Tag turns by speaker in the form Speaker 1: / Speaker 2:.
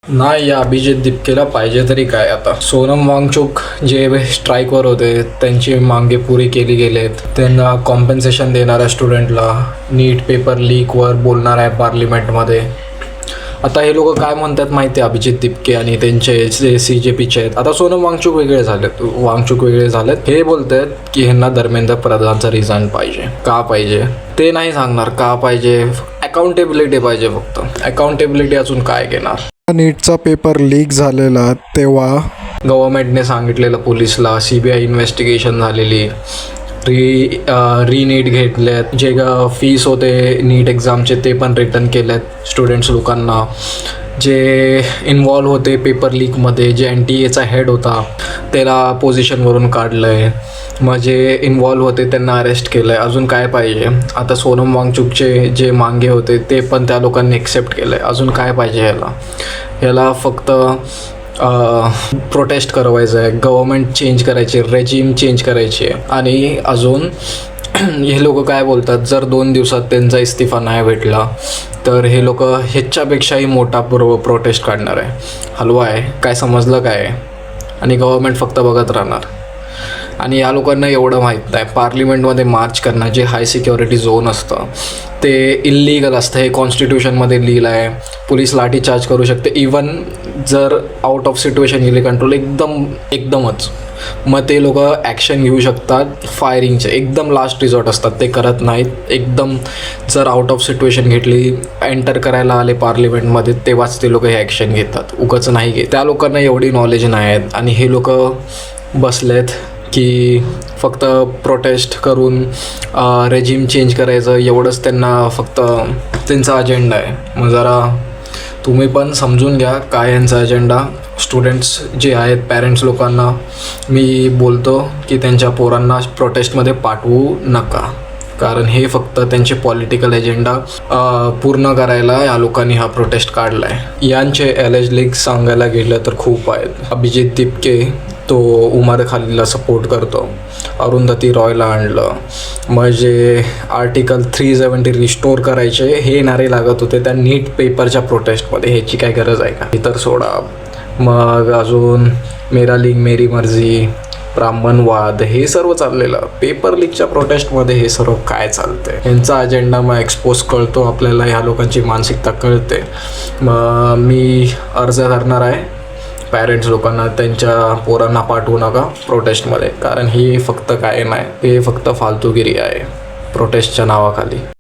Speaker 1: नाही, या अभिजित दिपकेला पाहिजे तरी काय आता. सोनम वांगचुक जे स्ट्राईकवर होते त्यांची मागे पुरी केली गेलेत. त्यांना कॉम्पेन्सेशन देणाऱ्या स्टुडंटला नीट पेपर लीकवर बोलणार आहे पार्लिमेंटमध्ये. आता हे लोक काय म्हणतात माहिती आहे, अभिजित दिपके आणि त्यांचे जे CJPचे आहेत. आता सोनम वांगचुक वेगळे झालेत. हे बोलत आहेत की ह्यांना धर्मेंद्र प्रधानचा रिझाईन पाहिजे. का पाहिजे ते नाही सांगणार. का पाहिजे? अकाउंटेबिलिटी पाहिजे. फक्त अकाउंटेबिलिटी. अजून काय घेणार?
Speaker 2: नीटचा पेपर लीक झालेला तेव्हा
Speaker 1: गव्हर्मेंटने सांगितलेलं पोलिसला, CBI इन्व्हेस्टिगेशन झालेली, नीट घेतल्यात, जे फीस होते नीट एक्झामचे ते पण रिटर्न केलेत स्टुडंट्स लोकांना. जे इन्वॉल्व होते पेपर लीकमध्ये, जे NTA हेड होता त्याला पोझिशनवरून काढलं आहे. मग जे इन्वॉल्व होते त्यांना अरेस्ट केलं आहे. अजून काय पाहिजे? आता सोनम वांगचुकचे जे मागे होते ते पण त्या लोकांनी एक्सेप्ट केलं आहे. अजून काय पाहिजे? ह्याला फक्त प्रोटेस्ट करवायचं आहे, गव्हर्मेंट चेंज करायची, रेजिम चेंज करायची आहे. आणि अजून हे लोक काय बोलतात, जर 2 दिवसात त्यांचा इस्तिफा नाही भेटला तर हे लोक ह्याच्यापेक्षाही मोठा प्रोटेस्ट काढणार आहे. हलवा आहे काय? समजलं काय? आणि गव्हर्मेंट फक्त बघत राहणार. आणि या लोकांना एवढं माहीत नाही, पार्लिमेंटमध्ये मार्च करणं जे हाय सिक्युरिटी झोन असतं ते इल्लीगल असतं. हे कॉन्स्टिट्यूशनमध्ये लिहिलं आहे. पोलीस लाठीचार्ज करू शकते इवन जर आउट ऑफ सिच्युएशन गेली कंट्रोल एकदमच. मग ते लोक ॲक्शन घेऊ शकतात फायरिंगचे. एकदम लास्ट रिझॉर्ट असतात, ते करत नाहीत. एकदम जर आउट ऑफ सिच्युएशन घेतली, एंटर करायला आले पार्लिमेंटमध्ये तेव्हाच ते लोक हे ॲक्शन घेतात. उगाच नाही घेत. त्या लोकांना एवढी नॉलेज नाही आहेत. आणि हे लोक बसलेत की फक्त प्रोटेस्ट करून रेजिम चेंज करायचं, एवढंच त्यांना फक्त त्यांचा अजेंडा आहे. मग जरा तुम्ही पण समजून घ्या काय यांचा अजेंडा. स्टुडंट्स जे आहेत, पॅरेंट्स लोकांना मी बोलतो की त्यांच्या पोरांना प्रोटेस्टमध्ये पाठवू नका, कारण हे फक्त त्यांचे पॉलिटिकल एजेंडा पूर्ण करायला या लोकांनी हा प्रोटेस्ट काढला आहे. यांचे लीग सांगायला गेलं तर खूप आहेत. अभिजित दिपके तो उमर खालीला सपोर्ट करतो, अरुंधती रॉयला आणलं. मग जे आर्टिकल 370 रिस्टोर करायचे हे नारे लागत होते त्या नीट पेपरच्या प्रोटेस्टमध्ये, ह्याची काय गरज आहे का? इतर सोडा. मग अजून मेरा लीग मेरी मर्जी, ब्राह्मणवाद, हे सर्व चाललेलं पेपर लीकच्या प्रोटेस्टमध्ये. हे सर्व काय चालतंय? यांचा अजेंडा मग एक्सपोज कळतो आपल्याला, ह्या लोकांची मानसिकता कळते. मग मी अर्ज करणार आहे पॅरेंट्स लोकांना, त्यांच्या पोरांना पाठवू नका प्रोटेस्टमध्ये, कारण ही फक्त काय नाही, हे फक्त फालतूगिरी आहे प्रोटेस्टच्या नावाखाली.